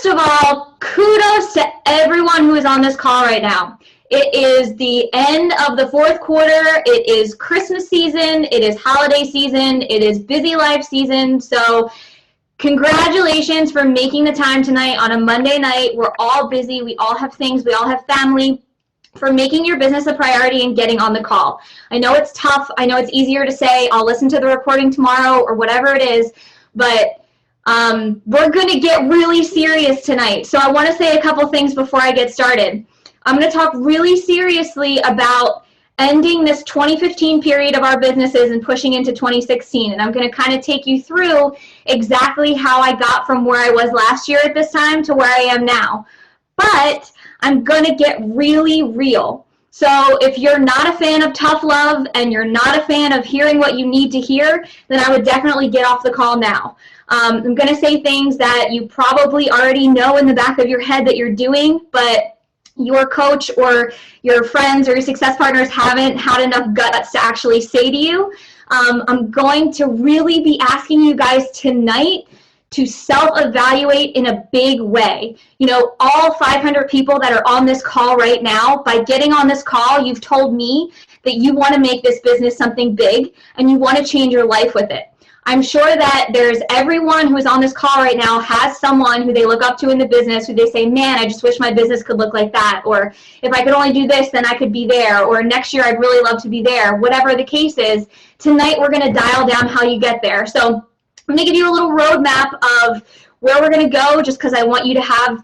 first of all, kudos to everyone who is on this call right now. It is the end of the fourth quarter. It is Christmas season. It is holiday season. It is busy life season. So congratulations for making the time tonight on a Monday night. We're all busy. We all have things. We all have family. For making your business a priority and getting on the call. I know it's tough. I know it's easier to say, I'll listen to the recording tomorrow or whatever it is, but we're going to get really serious tonight. So I want to say a couple things before I get started. I'm going to talk really seriously about ending this 2015 period of our businesses and pushing into 2016. And I'm going to kind of take you through exactly how I got from where I was last year at this time to where I am now. But I'm going to get really real. So if you're not a fan of tough love and you're not a fan of hearing what you need to hear, then I would definitely get off the call now. I'm going to say things that you probably already know in the back of your head that you're doing, but your coach or your friends or your success partners haven't had enough guts to actually say to you. I'm going to really be asking you guys tonight to self-evaluate in a big way. You know, all 500 people that are on this call right now, by getting on this call, you've told me that you want to make this business something big and you want to change your life with it. I'm sure that there's everyone who is on this call right now has someone who they look up to in the business who they say, man, I just wish my business could look like that. Or if I could only do this, then I could be there. Or next year, I'd really love to be there. Whatever the case is, tonight we're going to dial down how you get there. So I'm going to give you a little roadmap of where we're going to go, just because I want you to have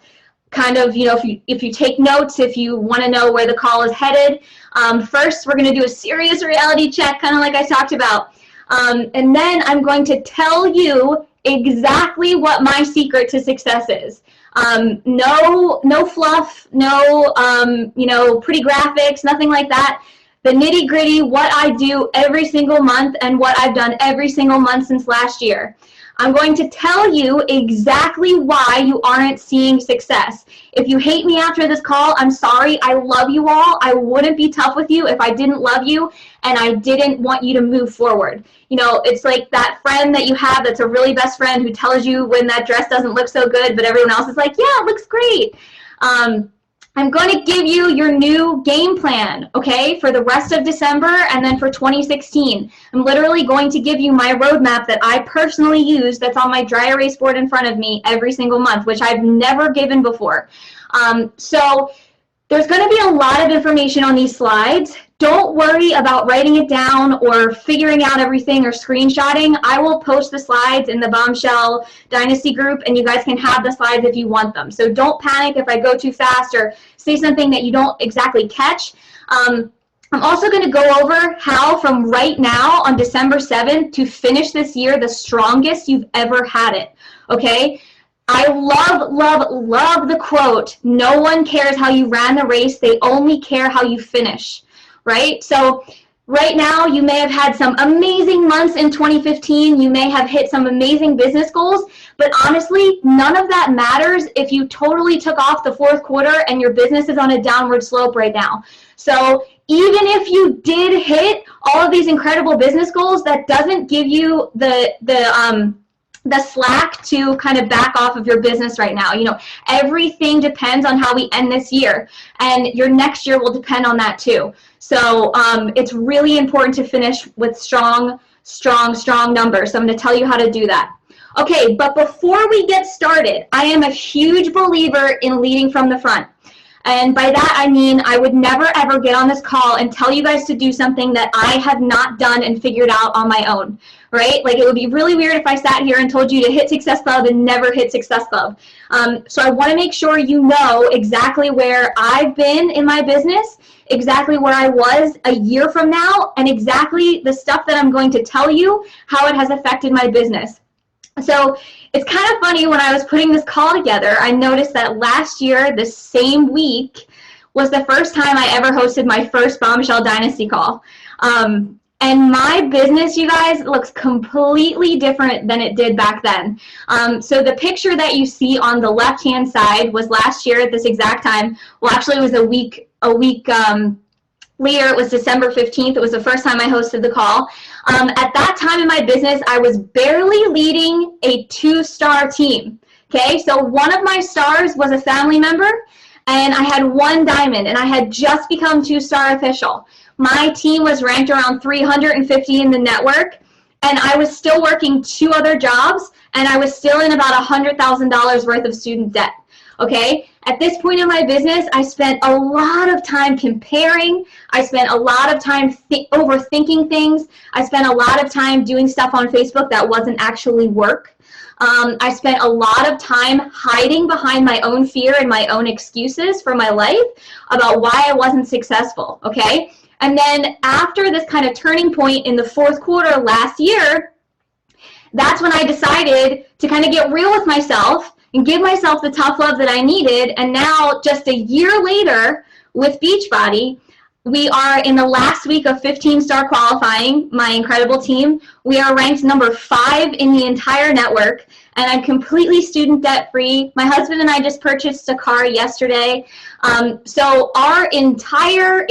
kind of, you know, if you take notes, if you want to know where the call is headed. First, we're going to do a serious reality check, kind of like I talked about. And then I'm going to tell you exactly what my secret to success is. No fluff, no, you know, pretty graphics, nothing like that. The nitty gritty, what I do every single month and what I've done every single month since last year. I'm going to tell you exactly why you aren't seeing success. If you hate me after this call, I'm sorry. I love you all. I wouldn't be tough with you if I didn't love you and I didn't want you to move forward. You know, it's like that friend that you have that's a really best friend who tells you when that dress doesn't look so good, but everyone else is like, yeah, it looks great. I'm going to give you your new game plan, okay, for the rest of December and then for 2016. I'm literally going to give you my roadmap that I personally use that's on my dry erase board in front of me every single month, which I've never given before. So there's going to be a lot of information on these slides. Don't worry about writing it down or figuring out everything or screenshotting. I will post the slides in the Bombshell Dynasty group, and you guys can have the slides if you want them. So don't panic if I go too fast or say something that you don't exactly catch. I'm also going to go over how from right now on December 7th to finish this year the strongest you've ever had it, okay? I love, love, love the quote, no one cares how you ran the race, they only care how you finish, right? So right now you may have had some amazing months in 2015, you may have hit some amazing business goals, but honestly, none of that matters if you totally took off the fourth quarter and your business is on a downward slope right now. So even if you did hit all of these incredible business goals, that doesn't give you the slack to kind of back off of your business right now. You know, everything depends on how we end this year, and your next year will depend on that too. So it's really important to finish with strong numbers. So I'm going to tell you how to do that. Okay, but before we get started, I am a huge believer in leading from the front. And by that, I mean I would never, ever get on this call and tell you guys to do something that I have not done and figured out on my own, right? Like, it would be really weird if I sat here and told you to hit Success Club and never hit Success Club. So I want to make sure you know exactly where I've been in my business, exactly where I was a year from now, and exactly the stuff that I'm going to tell you, how it has affected my business. So it's kind of funny, when I was putting this call together, I noticed that last year, the same week, was the first time I ever hosted my first Bombshell Dynasty call. And my business, you guys, looks completely different than it did back then. So the picture that you see on the left-hand side was last year at this exact time. Well, actually, it was a week later. It was December 15th. It was the first time I hosted the call. At that time in my business, I was barely leading a 2-star team. Okay, so one of my stars was a family member, and I had one diamond, and I had just become 2-star official. My team was ranked around 350 in the network, and I was still working 2 other jobs, and I was still in about $100,000 worth of student debt. Okay, at this point in my business, I spent a lot of time comparing. I spent a lot of time overthinking things. I spent a lot of time doing stuff on Facebook that wasn't actually work. I spent a lot of time hiding behind my own fear and my own excuses for my life about why I wasn't successful, okay? And then after this kind of turning point in the 4th quarter last year, that's when I decided to kind of get real with myself and give myself the tough love that I needed. And now, just a year later with Beachbody, we are in the last week of 15-star qualifying, my incredible team. We are ranked number 5 in the entire network, and I'm completely student debt-free. My husband and I just purchased a car yesterday. So our entire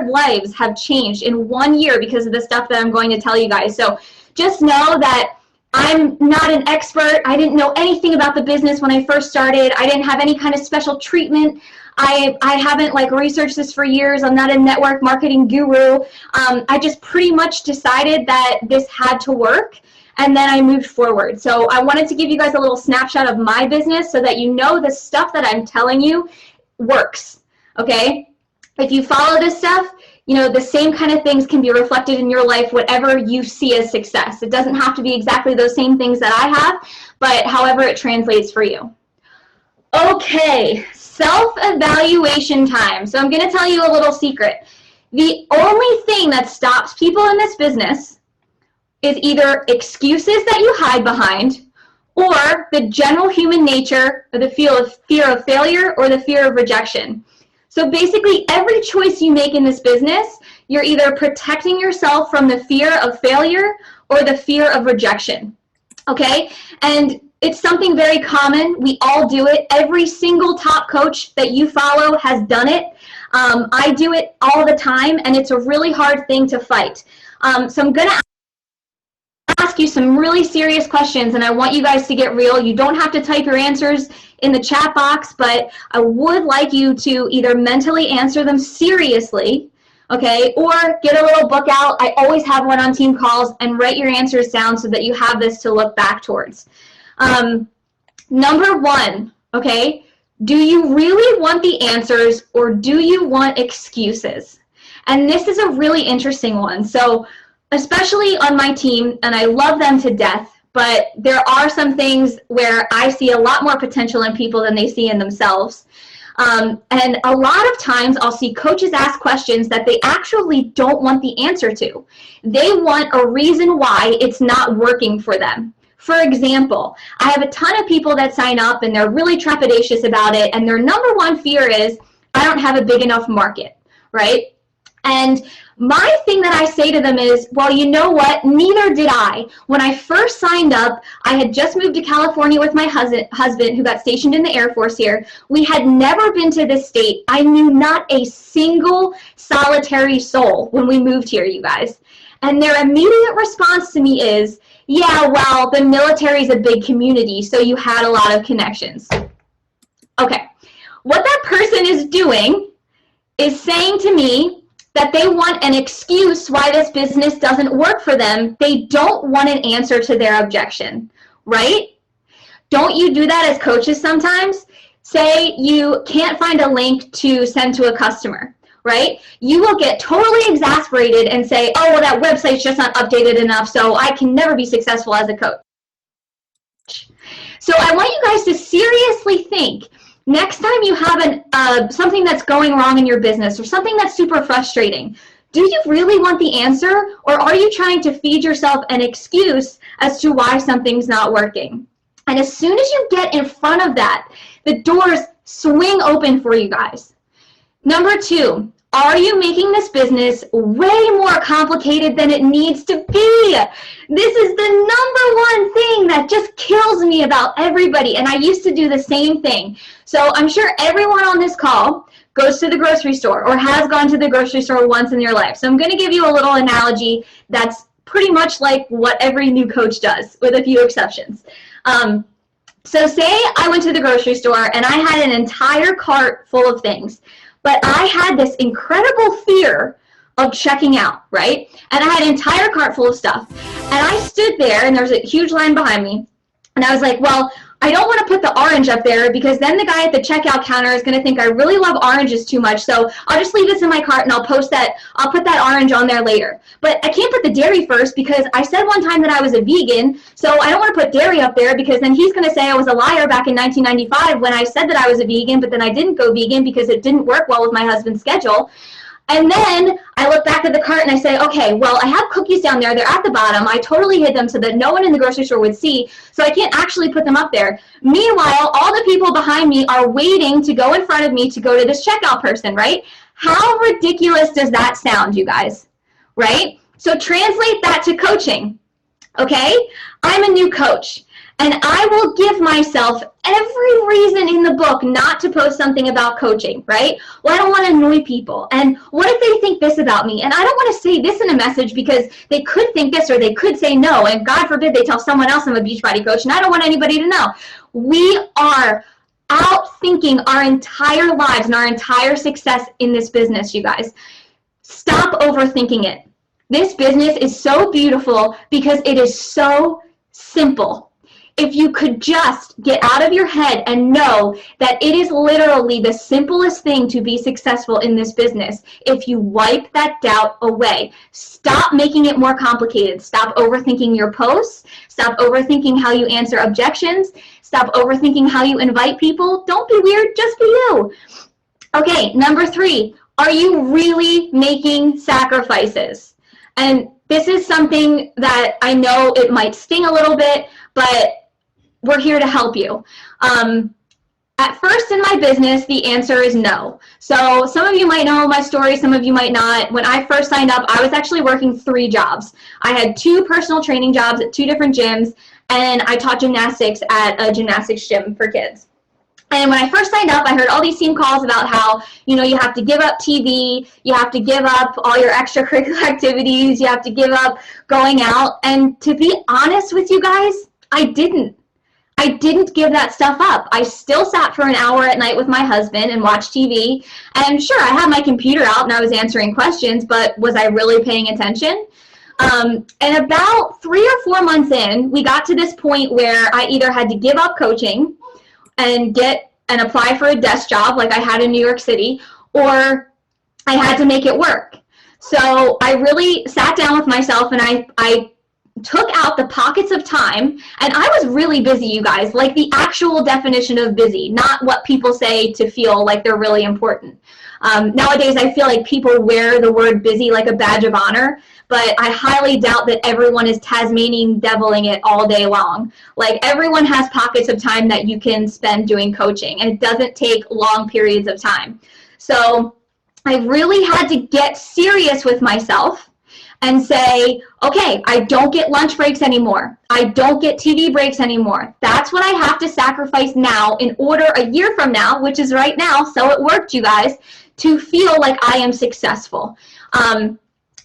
lives have changed in 1 year because of the stuff that I'm going to tell you guys. So just know that I'm not an expert. I didn't know anything about the business when I first started. I didn't have any kind of special treatment. I haven't researched this for years. I'm not a network marketing guru. I just pretty much decided that this had to work, and then I moved forward. So I wanted to give you guys a little snapshot of my business so that you know the stuff that I'm telling you works, okay? If you follow this stuff, you know, the same kind of things can be reflected in your life, whatever you see as success. It doesn't have to be exactly those same things that I have, but however it translates for you. Okay, self-evaluation time. So I'm going to tell you a little secret. The only thing that stops people in this business is either excuses that you hide behind, or the general human nature, or the fear of failure, or the fear of rejection. So basically, every choice you make in this business, you're either protecting yourself from the fear of failure or the fear of rejection, okay? And it's something very common. We all do it. Every single top coach that you follow has done it. I do it all the time, and it's a really hard thing to fight. So I'm going to ask you some really serious questions, and I want you guys to get real. You don't have to type your answers in the chat box, but I would like you to either mentally answer them seriously, okay, or get a little book out. I always have one on team calls, and write your answers down so that you have this to look back towards. Number 1, okay, do you really want the answers, or do you want excuses? And this is a really interesting one. So especially on my team, and I love them to death, but there are some things where I see a lot more potential in people than they see in themselves. And a lot of times I'll see coaches ask questions that they actually don't want the answer to. They want a reason why it's not working for them. For example, I have a ton of people that sign up and they're really trepidatious about it, and their number 1 fear is, I don't have a big enough market, right? And my thing that I say to them is, well, you know what? Neither did I. When I first signed up, I had just moved to California with my husband who got stationed in the Air Force here. We had never been to this state. I knew not a single solitary soul when we moved here, you guys. And their immediate response to me is, yeah, well, the military is a big community, so you had a lot of connections. Okay, what that person is doing is saying to me that they want an excuse why this business doesn't work for them. They don't want an answer to their objection, right? Don't you do that as coaches sometimes? Say you can't find a link to send to a customer, right? You will get totally exasperated and say, oh, well, that website's just not updated enough, so I can never be successful as a coach. So I want you guys to seriously think, next time you have something that's going wrong in your business or something that's super frustrating, do you really want the answer, or are you trying to feed yourself an excuse as to why something's not working? And as soon as you get in front of that, the doors swing open for you guys. Number 2, are you making this business way more complicated than it needs to be? This is the number 1 thing that just kills me about everybody, and I used to do the same thing. So I'm sure everyone on this call goes to the grocery store or has gone to the grocery store once in your life. So I'm going to give you a little analogy that's pretty much like what every new coach does, with a few exceptions. So say I went to the grocery store and I had an entire cart full of things, but I had this incredible fear of checking out, right? And I had an entire cart full of stuff. And I stood there and there was a huge line behind me. And I was like, well, I don't want to put the orange up there because then the guy at the checkout counter is going to think I really love oranges too much. So I'll just leave this in my cart and I'll put that orange on there later. But I can't put the dairy first because I said one time that I was a vegan. So I don't want to put dairy up there because then he's going to say I was a liar back in 1995 when I said that I was a vegan, but then I didn't go vegan because it didn't work well with my husband's schedule. And then I look back at the cart and I say, okay, well, I have cookies down there. They're at the bottom. I totally hid them so that no one in the grocery store would see, so I can't actually put them up there. Meanwhile, all the people behind me are waiting to go in front of me to go to this checkout person, right? How ridiculous does that sound, you guys, right? So translate that to coaching, okay? I'm a new coach. And I will give myself every reason in the book not to post something about coaching, right? Well, I don't want to annoy people. And what if they think this about me? And I don't want to say this in a message because they could think this or they could say no. And God forbid they tell someone else I'm a Beachbody coach. And I don't want anybody to know. We are outthinking our entire lives and our entire success in this business, you guys. Stop overthinking it. This business is so beautiful because it is so simple. If you could just get out of your head and know that it is literally the simplest thing to be successful in this business, if you wipe that doubt away, stop making it more complicated. Stop overthinking your posts. Stop overthinking how you answer objections. Stop overthinking how you invite people. Don't be weird, just be you. Okay, number 3, are you really making sacrifices? And this is something that I know it might sting a little bit, but we're here to help you. At first in my business, the answer is no. So some of you might know my story, some of you might not. When I first signed up, I was actually working 3 jobs. I had 2 personal training jobs at 2 different gyms, and I taught gymnastics at a gymnastics gym for kids. And when I first signed up, I heard all these team calls about how, you know, you have to give up TV, you have to give up all your extracurricular activities, you have to give up going out. And to be honest with you guys, I didn't give that stuff up. I still sat for an hour at night with my husband and watched TV. And sure, I had my computer out and I was answering questions, but was I really paying attention? And about 3 or 4 months in, we got to this point where I either had to give up coaching and apply for a desk job like I had in New York City, or I had to make it work. So I really sat down with myself and I took out the pockets of time, and I was really busy, you guys, like the actual definition of busy, not what people say to feel like they're really important. Nowadays, I feel like people wear the word busy like a badge of honor, but I highly doubt that everyone is Tasmanian deviling it all day long. Like, everyone has pockets of time that you can spend doing coaching, and it doesn't take long periods of time. So I really had to get serious with myself and say, okay, I don't get lunch breaks anymore. I don't get TV breaks anymore. That's what I have to sacrifice now in order a year from now, which is right now, so it worked, you guys, to feel like I am successful.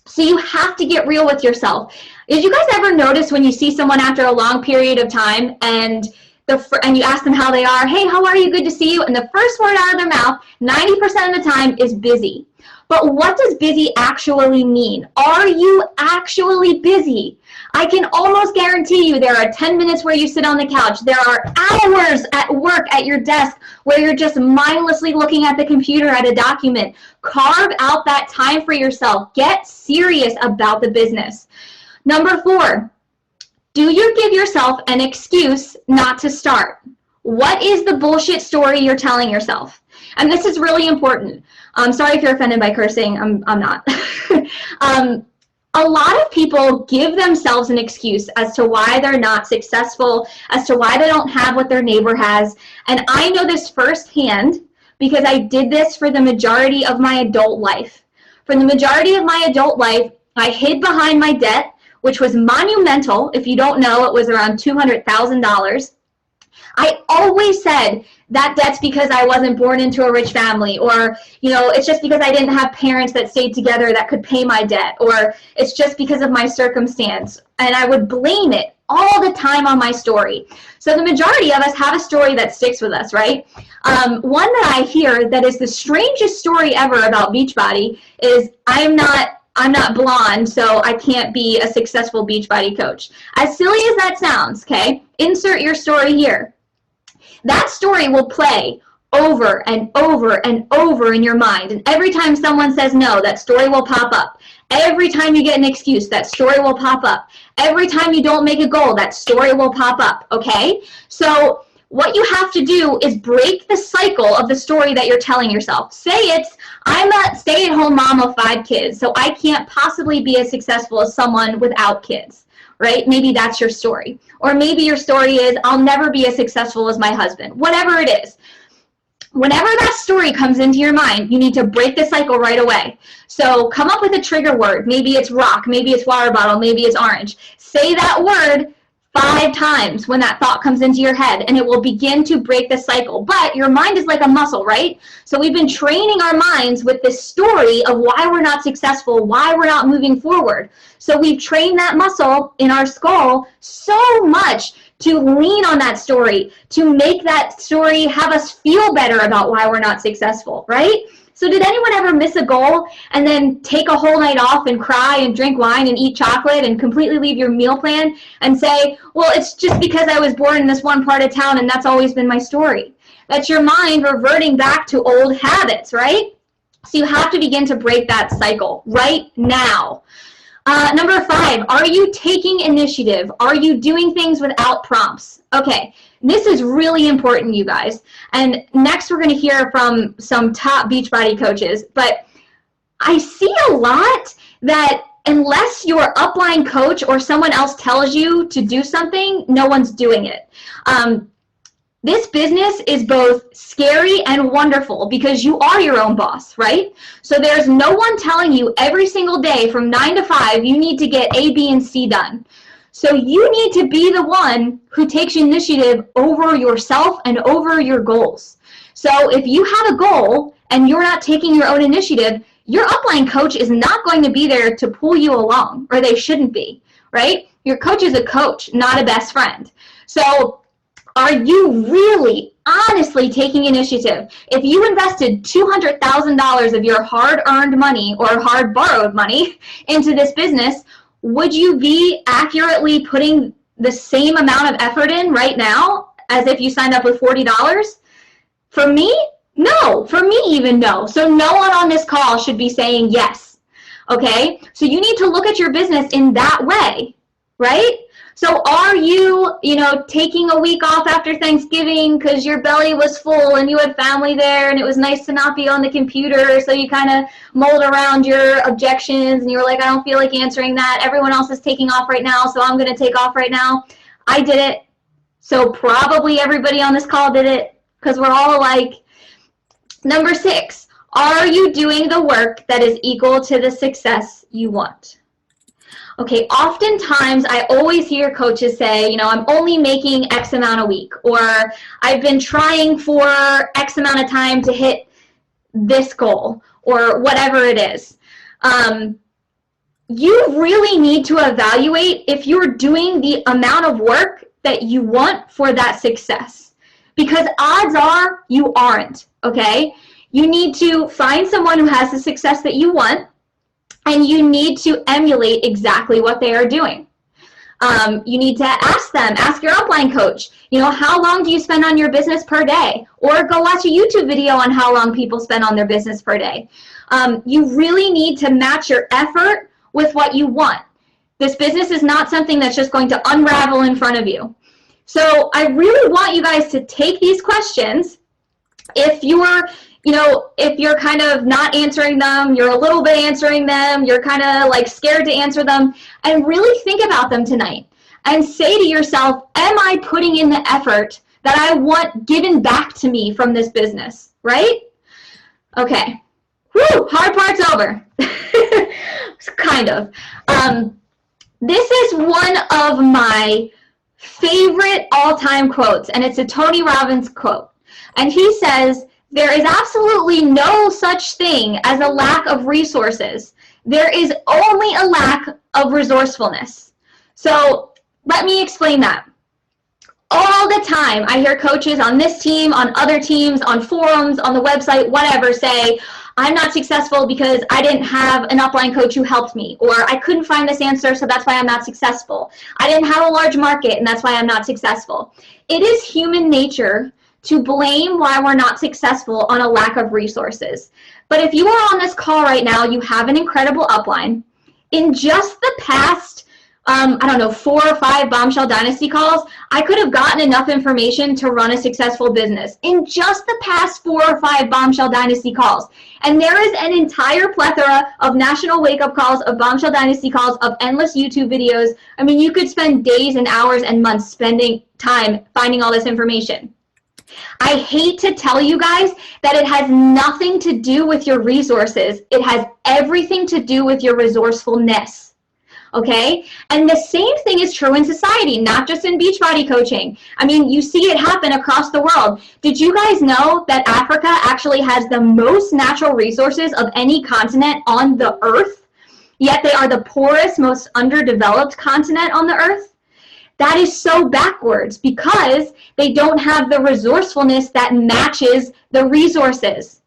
So you have to get real with yourself. Did you guys ever notice when you see someone after a long period of time and you ask them how they are, hey, how are you, good to see you, and the first word out of their mouth 90% of the time is busy. But what does busy actually mean? Are you actually busy? I can almost guarantee you there are 10 minutes where you sit on the couch. There are hours at work at your desk where you're just mindlessly looking at the computer at a document. Carve out that time for yourself. Get serious about the business. Number 4, do you give yourself an excuse not to start? What is the bullshit story you're telling yourself? And this is really important. I'm sorry if you're offended by cursing. I'm not. A lot of people give themselves an excuse as to why they're not successful, as to why they don't have what their neighbor has. And I know this firsthand because I did this for the majority of my adult life. For the majority of my adult life, I hid behind my debt, which was monumental. If you don't know, it was around $200,000. I always said that debt's because I wasn't born into a rich family, or, you know, it's just because I didn't have parents that stayed together that could pay my debt, or it's just because of my circumstance. And I would blame it all the time on my story. So the majority of us have a story that sticks with us, right? One that I hear that is the strangest story ever about Beachbody is I'm not blonde, so I can't be a successful Beachbody coach. As silly as that sounds, okay, insert your story here. That story will play over and over and over in your mind. And every time someone says no, that story will pop up. Every time you get an excuse, that story will pop up. Every time you don't make a goal, that story will pop up, okay? So what you have to do is break the cycle of the story that you're telling yourself. Say it's, I'm a stay-at-home mom of 5 kids, so I can't possibly be as successful as someone without kids, right? Maybe that's your story. Or maybe your story is, I'll never be as successful as my husband. Whatever it is. Whenever that story comes into your mind, you need to break the cycle right away. So come up with a trigger word. Maybe it's rock, maybe it's water bottle, maybe it's orange. Say that word 5 times when that thought comes into your head, and it will begin to break the cycle. But your mind is like a muscle, right? So we've been training our minds with this story of why we're not successful, why we're not moving forward. So we've trained that muscle in our skull so much to lean on that story, to make that story have us feel better about why we're not successful, right? So did anyone ever miss a goal and then take a whole night off and cry and drink wine and eat chocolate and completely leave your meal plan and say, well, it's just because I was born in this one part of town and that's always been my story? That's your mind reverting back to old habits, right? So you have to begin to break that cycle right now. Number 5, are you taking initiative? Are you doing things without prompts? Okay, this is really important, you guys. And next we're going to hear from some top Beachbody coaches. But I see a lot that unless your upline coach or someone else tells you to do something, no one's doing it. This business is both scary and wonderful because you are your own boss, right? So there's no one telling you every single day from 9 to 5, you need to get A, B, and C done. So you need to be the one who takes initiative over yourself and over your goals. So if you have a goal and you're not taking your own initiative, your upline coach is not going to be there to pull you along, or they shouldn't be, right? Your coach is a coach, not a best friend. So are you really, honestly taking initiative? If you invested $200,000 of your hard-earned money or hard-borrowed money into this business, would you be accurately putting the same amount of effort in right now as if you signed up with $40? For me, no. For me, even no. So no one on this call should be saying yes, okay? So you need to look at your business in that way, right? So are you, taking a week off after Thanksgiving because your belly was full and you had family there and it was nice to not be on the computer, so you kind of mulled around your objections and you were like, I don't feel like answering that. Everyone else is taking off right now, so I'm going to take off right now. I did it. So probably everybody on this call did it because we're all alike. Number 6, are you doing the work that is equal to the success you want? Okay, oftentimes I always hear coaches say, I'm only making X amount a week, or I've been trying for X amount of time to hit this goal, or whatever it is. You really need to evaluate if you're doing the amount of work that you want for that success, because odds are you aren't, okay? You need to find someone who has the success that you want, and you need to emulate exactly what they are doing. You need to ask your upline coach, how long do you spend on your business per day? Or go watch a YouTube video on how long people spend on their business per day. You really need to match your effort with what you want. This business is not something that's just going to unravel in front of you. So I really want you guys to take these questions. If you're kind of not answering them, you're a little bit answering them, you're kind of like scared to answer them, and really think about them tonight and say to yourself, am I putting in the effort that I want given back to me from this business, right? Okay. Whew, hard part's over. Kind of. This is one of my favorite all-time quotes, and it's a Tony Robbins quote. And he says, there is absolutely no such thing as a lack of resources. There is only a lack of resourcefulness. So Let me explain that. All the time, I hear coaches on this team, on other teams, on forums, on the website, whatever, say, I'm not successful because I didn't have an upline coach who helped me, or I couldn't find this answer, so that's why I'm not successful. I didn't have a large market, and that's why I'm not successful. It is human nature to blame why we're not successful on a lack of resources. But if you are on this call right now, you have an incredible upline. In just the past, I don't know, 4 or 5 Bombshell Dynasty calls, I could have gotten enough information to run a successful business in just the past 4 or 5 Bombshell Dynasty calls. And there is an entire plethora of national wake-up calls, of Bombshell Dynasty calls, of endless YouTube videos. I mean, you could spend days and hours and months spending time finding all this information. I hate to tell you guys that it has nothing to do with your resources. It has everything to do with your resourcefulness. Okay? And the same thing is true in society, not just in Beachbody coaching. I mean, you see it happen across the world. Did you guys know that Africa actually has the most natural resources of any continent on the earth? Yet they are the poorest, most underdeveloped continent on the earth? That is so backwards because they don't have the resourcefulness that matches the resources.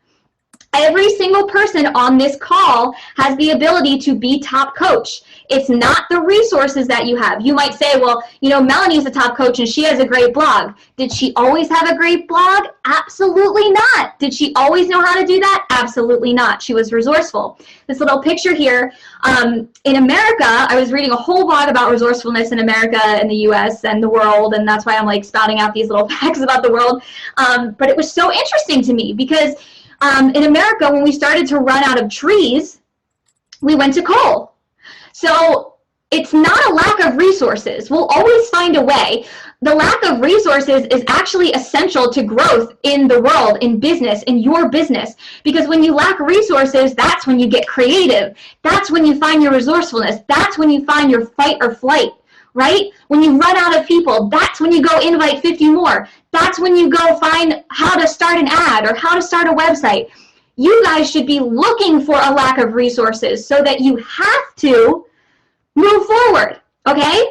Every single person on this call has the ability to be top coach. It's not the resources that you have. You might say, well, you know, Melanie's a top coach and she has a great blog. Did she always have a great blog? Absolutely not. Did she always know how to do that? Absolutely not. She was resourceful. This little picture here, in America, I was reading a whole blog about resourcefulness in America and the US and the world, and that's why I'm like spouting out these little facts about the world. But it was so interesting to me because in America, when we started to run out of trees, we went to coal. So it's not a lack of resources. We'll always find a way. The lack of resources is actually essential to growth in the world, in business, in your business. Because when you lack resources, that's when you get creative. That's when you find your resourcefulness. That's when you find your fight or flight. Right? When you run out of people, that's when you go invite 50 more. That's when you go find how to start an ad or how to start a website. You guys should be looking for a lack of resources so that you have to move forward, okay?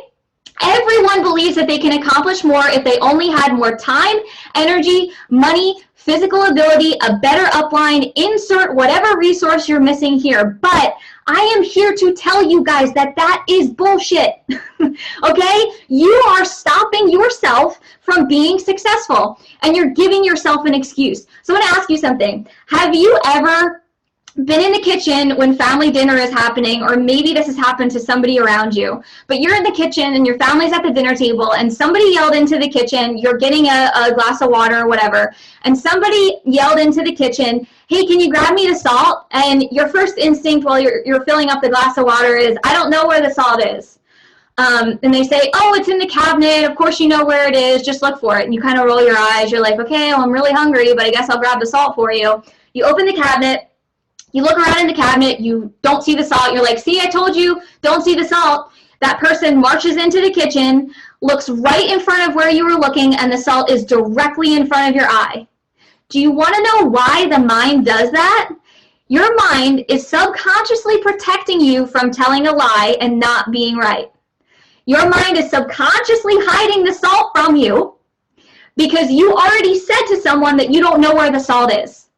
Everyone believes that they can accomplish more if they only had more time, energy, money, physical ability, a better upline, insert whatever resource you're missing here. But I am here to tell you guys that that is bullshit, okay? You are stopping yourself from being successful, and you're giving yourself an excuse. So I'm gonna ask you something. Have you ever been in the kitchen when family dinner is happening, or maybe this has happened to somebody around you, but you're in the kitchen and your family's at the dinner table and somebody yelled into the kitchen, you're getting a glass of water or whatever, and somebody yelled into the kitchen, hey, can you grab me the salt? And your first instinct while you're filling up the glass of water is, I don't know where the salt is. And they say, oh, it's in the cabinet. Of course you know where it is. Just look for it. And you kind of roll your eyes. You're like, okay, well, I'm really hungry, but I guess I'll grab the salt for you. You open the cabinet. You look around in the cabinet. You don't see the salt. You're like, see, I told you, don't see the salt. That person marches into the kitchen, looks right in front of where you were looking, and the salt is directly in front of your eye. Do you want to know why the mind does that? Your mind is subconsciously protecting you from telling a lie and not being right. Your mind is subconsciously hiding the salt from you because you already said to someone that you don't know where the salt is,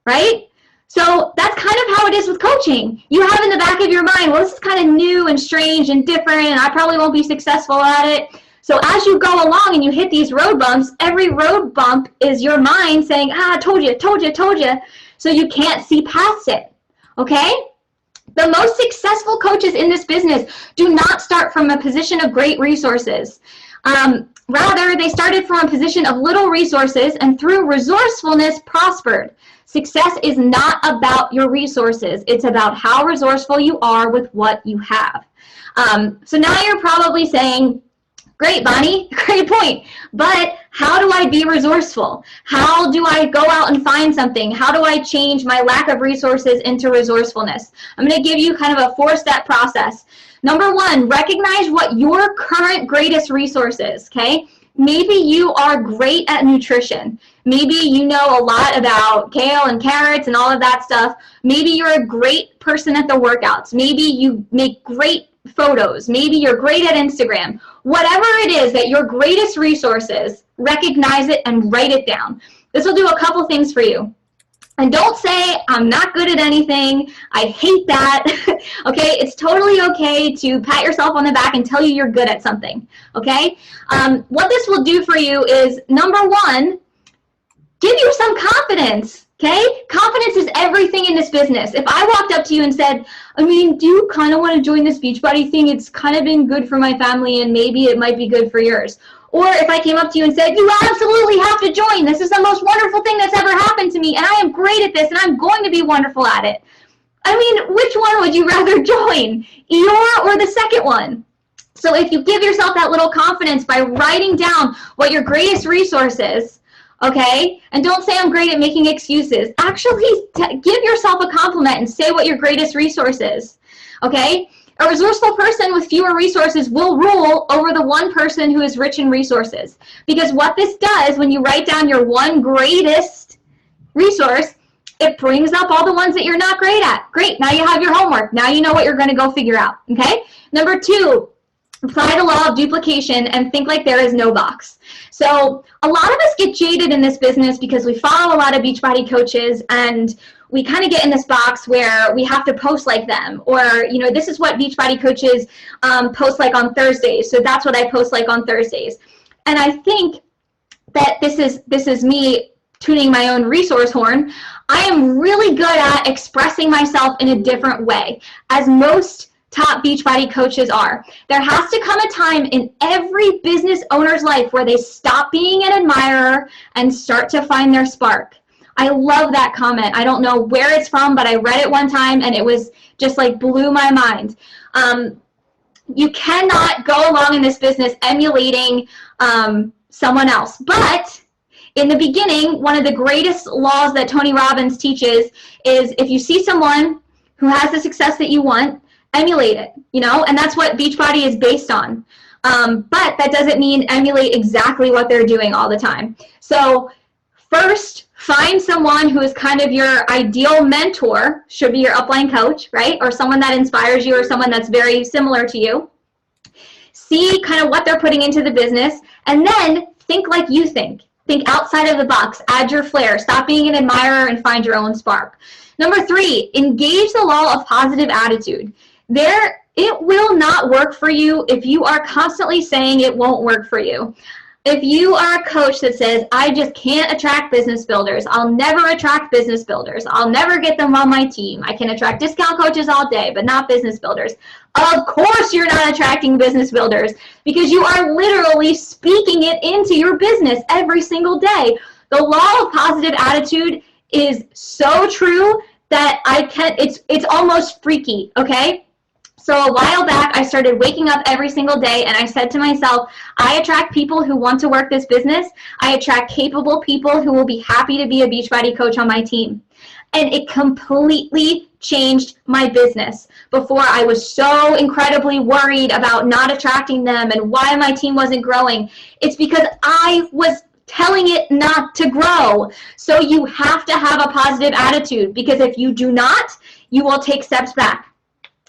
right? So that's kind of how it is with coaching. You have in the back of your mind, well, this is kind of new and strange and different, and I probably won't be successful at it. So as you go along and you hit these road bumps, every road bump is your mind saying, I told you, told you, told you. So you can't see past it, okay? The most successful coaches in this business do not start from a position of great resources. Rather, they started from a position of little resources and through resourcefulness prospered. Success is not about your resources. It's about how resourceful you are with what you have. So now you're probably saying, great, Bonnie, great point. But how do I be resourceful? How do I go out and find something? How do I change my lack of resources into resourcefulness? I'm going to give you kind of a 4-step process. Number 1, recognize what your current greatest resource is, okay? Maybe you are great at nutrition. Maybe you know a lot about kale and carrots and all of that stuff. Maybe you're a great person at the workouts. Maybe you make great photos. Maybe you're great at Instagram. Whatever it is that your greatest resource is, recognize it and write it down. This will do a couple things for you. And don't say, I'm not good at anything, I hate that, okay? It's totally okay to pat yourself on the back and tell you you're good at something, okay? What this will do for you is, number one, give you some confidence, okay? Confidence is everything in this business. If I walked up to you and said, I mean, do you kind of want to join this Beachbody thing? It's kind of been good for my family and maybe it might be good for yours. Or if I came up to you and said, you absolutely have to join. This is the most wonderful thing that's ever happened to me, and I am great at this, and I'm going to be wonderful at it. I mean, which one would you rather join, Eeyore or the second one? So if you give yourself that little confidence by writing down what your greatest resource is, okay, and don't say I'm great at making excuses. Actually, give yourself a compliment and say what your greatest resource is, okay? A resourceful person with fewer resources will rule over the one person who is rich in resources. Because what this does, when you write down your one greatest resource, it brings up all the ones that you're not great at. Great, now you have your homework. Now you know what you're going to go figure out, okay? Number two, apply the law of duplication and think like there is no box. So a lot of us get jaded in this business because we follow a lot of Beachbody coaches and we kind of get in this box where we have to post like them, or, you know, this is what Beachbody coaches post like on Thursdays, so that's what I post like on Thursdays. And I think that this is me tuning my own resource horn. I am really good at expressing myself in a different way, as most top Beachbody coaches are. There has to come a time in every business owner's life where they stop being an admirer and start to find their spark. I love that comment. I don't know where it's from, but I read it one time and it was just like blew my mind. You cannot go along in this business emulating someone else. But in the beginning, one of the greatest laws that Tony Robbins teaches is if you see someone who has the success that you want, emulate it, you know, and that's what Beachbody is based on. But that doesn't mean emulate exactly what they're doing all the time. So first, find someone who is kind of your ideal mentor, should be your upline coach, right? Or someone that inspires you or someone that's very similar to you. See kind of what they're putting into the business, and then think like you think. Think outside of the box, add your flair, stop being an admirer and find your own spark. Number three, engage the law of positive attitude. It will not work for you if you are constantly saying it won't work for you. If you are a coach that says, I just can't attract business builders, I'll never attract business builders, I'll never get them on my team, I can attract discount coaches all day, but not business builders. Of course you're not attracting business builders because you are literally speaking it into your business every single day. The law of positive attitude is so true that it's almost freaky, okay? So a while back, I started waking up every single day and I said to myself, I attract people who want to work this business. I attract capable people who will be happy to be a Beachbody coach on my team. And it completely changed my business. Before, I was so incredibly worried about not attracting them and why my team wasn't growing. It's because I was telling it not to grow. So you have to have a positive attitude, because if you do not, you will take steps back.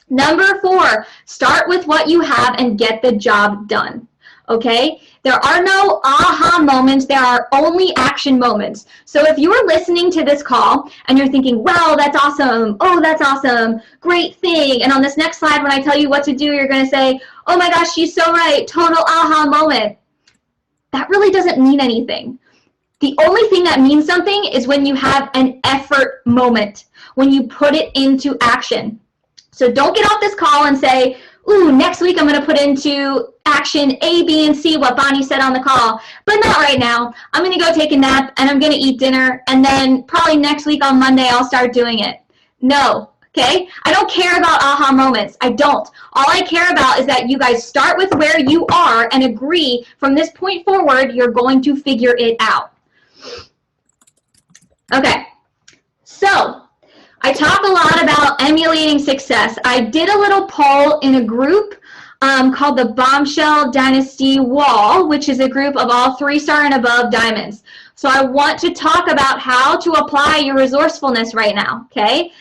Number four, start with what you have and get the job done, okay? There are no aha moments, there are only action moments. So if you're listening to this call and you're thinking, wow, that's awesome, oh, that's awesome, great thing, and on this next slide when I tell you what to do, you're gonna say, oh my gosh, she's so right, total aha moment. That really doesn't mean anything. The only thing that means something is when you have an effort moment, when you put it into action. So don't get off this call and say, ooh, next week I'm going to put into action A, B, and C, what Bonnie said on the call, but not right now. I'm going to go take a nap and I'm going to eat dinner, and then probably next week on Monday I'll start doing it. No, okay? I don't care about aha moments. I don't. All I care about is that you guys start with where you are and agree from this point forward you're going to figure it out. Okay, so I talk a lot about emulating success. I did a little poll in a group called the Bombshell Dynasty Wall, which is a group of all 3-star and above diamonds. So I want to talk about how to apply your resourcefulness right now, okay?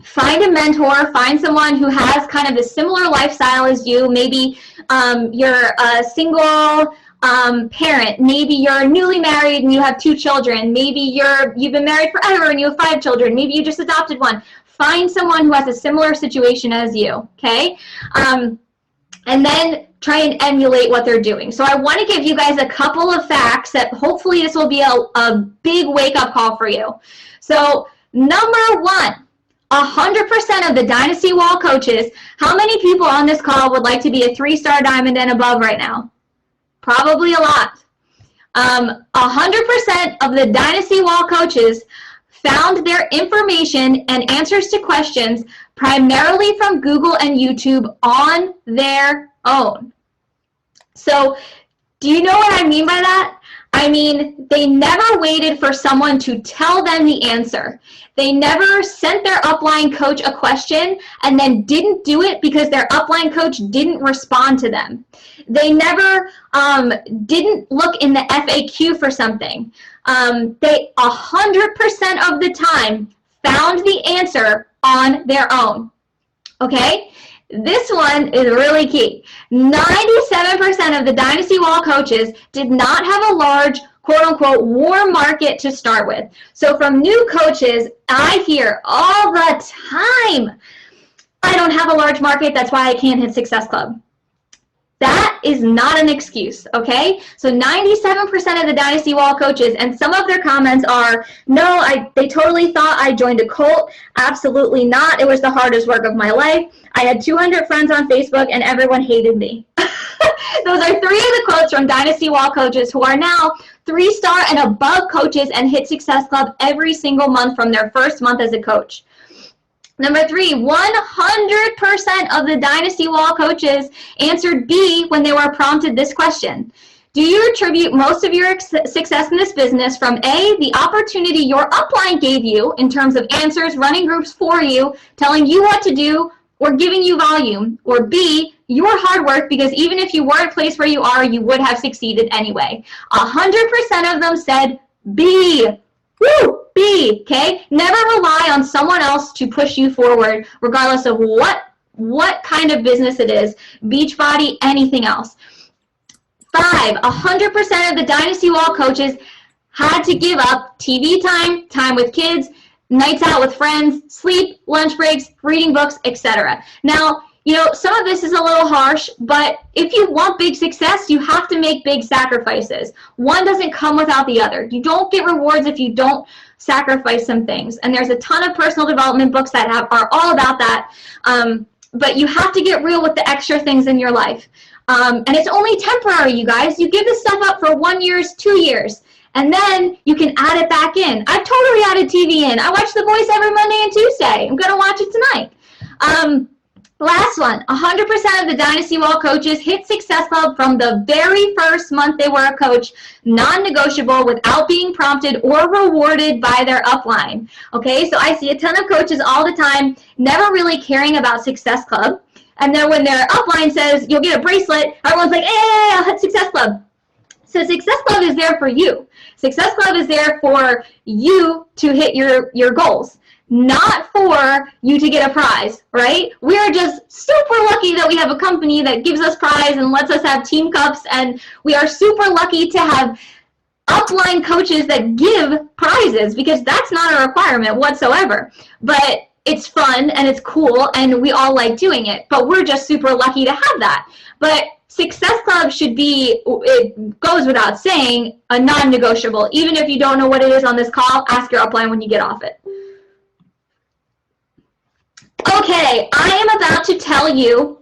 Find a mentor, find someone who has kind of a similar lifestyle as you. Maybe you're a single parent. Maybe you're newly married and you have 2 children. Maybe you've been married forever and you have 5 children. Maybe you just adopted one. Find someone who has a similar situation as you, okay? And then try and emulate what they're doing. So I want to give you guys a couple of facts that hopefully this will be a big wake-up call for you. So number 1, 100% of the Dynasty Wall coaches, how many people on this call would like to be a 3-star diamond and above right now? Probably a lot. 100% of the Dynasty Wall coaches found their information and answers to questions primarily from Google and YouTube on their own. So do you know what I mean by that? I mean, they never waited for someone to tell them the answer. They never sent their upline coach a question and then didn't do it because their upline coach didn't respond to them. They never didn't look in the FAQ for something. They 100% of the time found the answer on their own. Okay? This one is really key. 97% of the Dynasty Wall coaches did not have a large, quote-unquote, warm market to start with. So from new coaches, I hear all the time, I don't have a large market, that's why I can't hit Success Club. That is not an excuse, okay? So 97% of the Dynasty Wall coaches, and some of their comments are, no, they totally thought I joined a cult. Absolutely not. It was the hardest work of my life. I had 200 friends on Facebook, and everyone hated me. Those are 3 of the quotes from Dynasty Wall coaches who are now 3-star and above coaches and hit Success Club every single month from their first month as a coach. Number 3, 100% of the Dynasty Wall coaches answered B when they were prompted this question. Do you attribute most of your success in this business from A, the opportunity your upline gave you in terms of answers, running groups for you, telling you what to do, or giving you volume, or B, your hard work, because even if you weren't placed where you are, you would have succeeded anyway. 100% of them said B. Woo! B, okay? Never rely on someone else to push you forward, regardless of what kind of business it is, Beachbody, anything else. 5, 100% of the Dynasty Wall coaches had to give up TV time, time with kids, nights out with friends, sleep, lunch breaks, reading books, etc. Now, you know, some of this is a little harsh, but if you want big success, you have to make big sacrifices. One doesn't come without the other. You don't get rewards if you don't sacrifice some things. And there's a ton of personal development books that are all about that. But you have to get real with the extra things in your life. And it's only temporary, you guys. You give this stuff up for 1 year, 2 years. And then you can add it back in. I've totally added TV in. I watch The Voice every Monday and Tuesday. I'm going to watch it tonight. Last one, 100% of the Dynasty Wall coaches hit Success Club from the very first month they were a coach, non-negotiable, without being prompted or rewarded by their upline. Okay, so I see a ton of coaches all the time never really caring about Success Club. And then when their upline says, you'll get a bracelet, everyone's like, hey, I'll hit Success Club. So Success Club is there for you. Success Club is there for you to hit your goals, not for you to get a prize, right? We are just super lucky that we have a company that gives us prize and lets us have team cups, and we are super lucky to have upline coaches that give prizes, because that's not a requirement whatsoever. But it's fun and it's cool and we all like doing it, but we're just super lucky to have that. But Success Club should be, it goes without saying, a non-negotiable. Even if you don't know what it is on this call, ask your upline when you get off it. Okay, I am about to tell you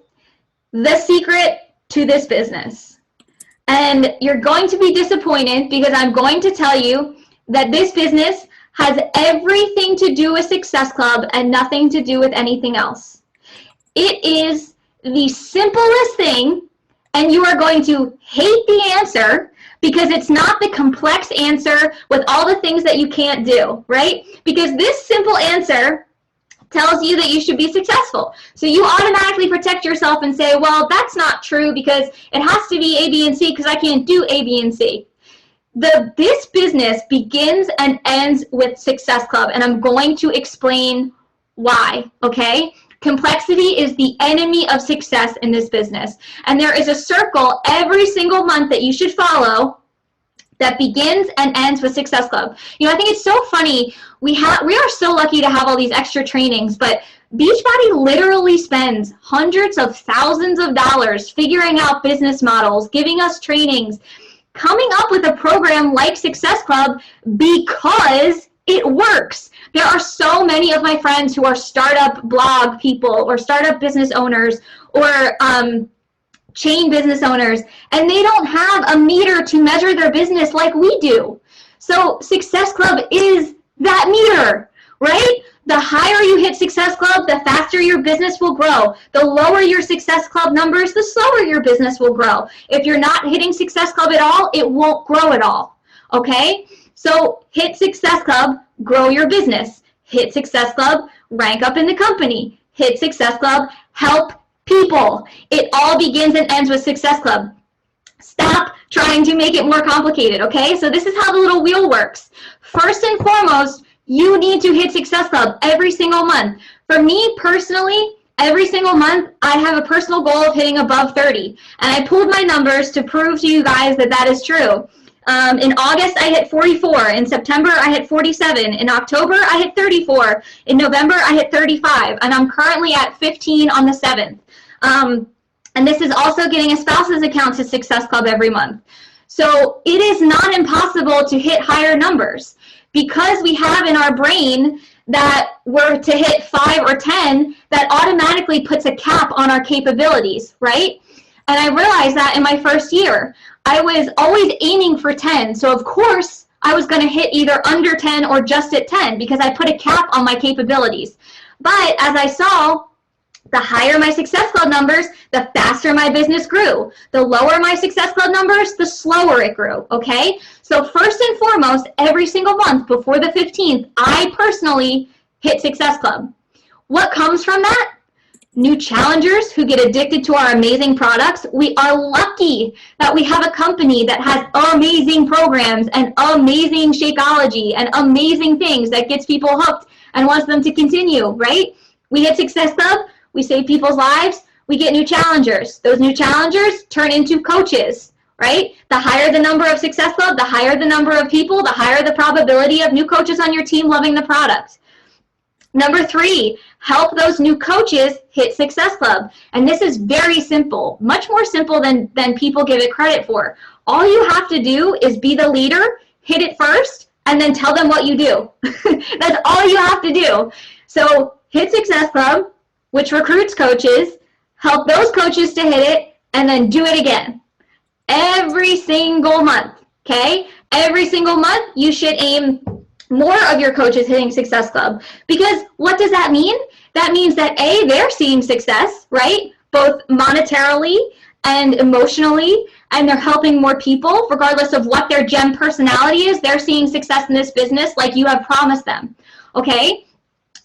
the secret to this business. And you're going to be disappointed because I'm going to tell you that this business has everything to do with Success Club and nothing to do with anything else. It is the simplest thing, and you are going to hate the answer because it's not the complex answer with all the things that you can't do, right? Because this simple answer tells you that you should be successful. So you automatically protect yourself and say, well, that's not true because it has to be A, B, and C because I can't do A, B, and C. This business begins and ends with Success Club, and I'm going to explain Why, okay? Complexity is the enemy of success in this business. And there is a circle every single month that you should follow that begins and ends with Success Club. You know, I think it's so funny. We are so lucky to have all these extra trainings, but Beachbody literally spends hundreds of thousands of dollars figuring out business models, giving us trainings, coming up with a program like Success Club because it works. There are so many of my friends who are startup blog people or startup business owners or chain business owners, and they don't have a meter to measure their business like we do. So Success Club is that meter, right? The higher you hit Success Club, the faster your business will grow. The lower your Success Club numbers, the slower your business will grow. If you're not hitting Success Club at all, it won't grow at all, okay? So hit Success Club, grow your business. Hit Success Club, rank up in the company. Hit Success Club, help people. It all begins and ends with Success Club. Stop trying to make it more complicated, okay? So this is how the little wheel works. First and foremost, you need to hit Success Club every single month. For me personally, every single month, I have a personal goal of hitting above 30. And I pulled my numbers to prove to you guys that that is true. In August, I hit 44. In September, I hit 47. In October, I hit 34. In November, I hit 35. And I'm currently at 15 on the 7th. And this is also getting a spouse's account to Success Club every month. So it is not impossible to hit higher numbers. Because we have in our brain that we're to hit 5 or 10, that automatically puts a cap on our capabilities, right? And I realized that in my first year. I was always aiming for 10, so of course I was going to hit either under 10 or just at 10 because I put a cap on my capabilities. But as I saw, the higher my Success Club numbers, the faster my business grew. The lower my Success Club numbers, the slower it grew, okay? So first and foremost, every single month before the 15th, I personally hit Success Club. What comes from that? New challengers who get addicted to our amazing products. We are lucky that we have a company that has amazing programs and amazing Shakeology and amazing things that gets people hooked and wants them to continue, right? We hit Success Club, we save people's lives, we get new challengers. Those new challengers turn into coaches, right? The higher the number of Success Club, the higher the number of people, the higher the probability of new coaches on your team loving the product. Number 3, help those new coaches hit Success Club. And this is very simple, much more simple than people give it credit for. All you have to do is be the leader, hit it first, and then tell them what you do. That's all you have to do. So hit Success Club, which recruits coaches, help those coaches to hit it, and then do it again. Every single month, okay? Every single month, you should aim more of your coaches hitting Success Club. Because what does that mean? That means that A, they're seeing success, right? Both monetarily and emotionally, and they're helping more people, regardless of what their gem personality is. They're seeing success in this business like you have promised them, okay?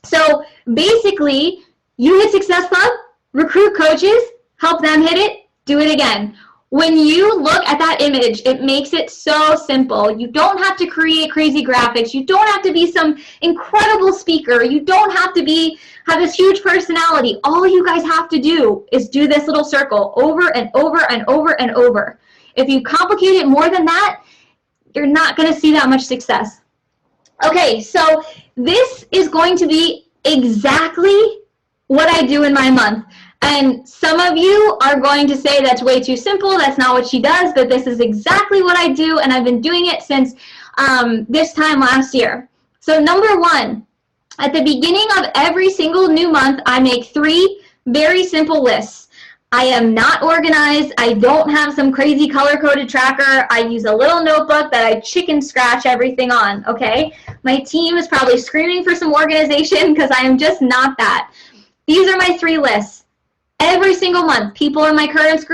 So basically, you hit Success Club, recruit coaches, help them hit it, do it again. When you look at that image, it makes it so simple. You don't have to create crazy graphics. You don't have to be some incredible speaker. You don't have to have this huge personality. All you guys have to do is do this little circle over and over and over and over. If you complicate it more than that, you're not going to see that much success. Okay, so this is going to be exactly what I do in my month. And some of you are going to say that's way too simple, that's not what she does, but this is exactly what I do, and I've been doing it since this time last year. So number 1, at the beginning of every single new month, I make 3 very simple lists. I am not organized. I don't have some crazy color-coded tracker. I use a little notebook that I chicken scratch everything on, okay? My team is probably screaming for some organization because I am just not that. These are my 3 lists. Every single month, people in my current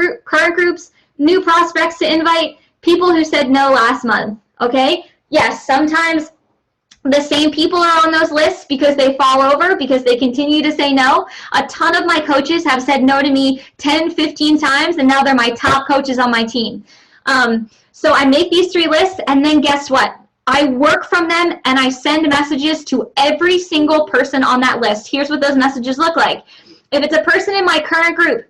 groups, new prospects to invite, people who said no last month, okay? Yes, sometimes the same people are on those lists because they fall over, because they continue to say no. A ton of my coaches have said no to me 10, 15 times, and now they're my top coaches on my team. So I make these 3 lists, and then guess what? I work from them and I send messages to every single person on that list. Here's what those messages look like. If it's a person in my current group,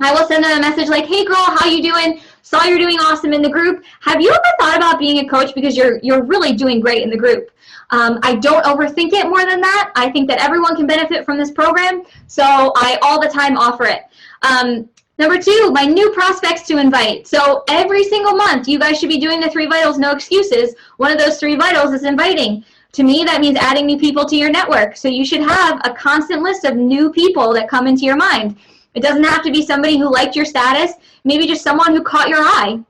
I will send them a message like, hey girl, how you doing? Saw you're doing awesome in the group. Have you ever thought about being a coach, because you're really doing great in the group? I don't overthink it more than that. I think that everyone can benefit from this program, so I all the time offer it. Number 2, my new prospects to invite. So every single month, you guys should be doing the 3 vitals, no excuses. One of those 3 vitals is inviting. To me, that means adding new people to your network. So you should have a constant list of new people that come into your mind. It doesn't have to be somebody who liked your status, maybe just someone who caught your eye.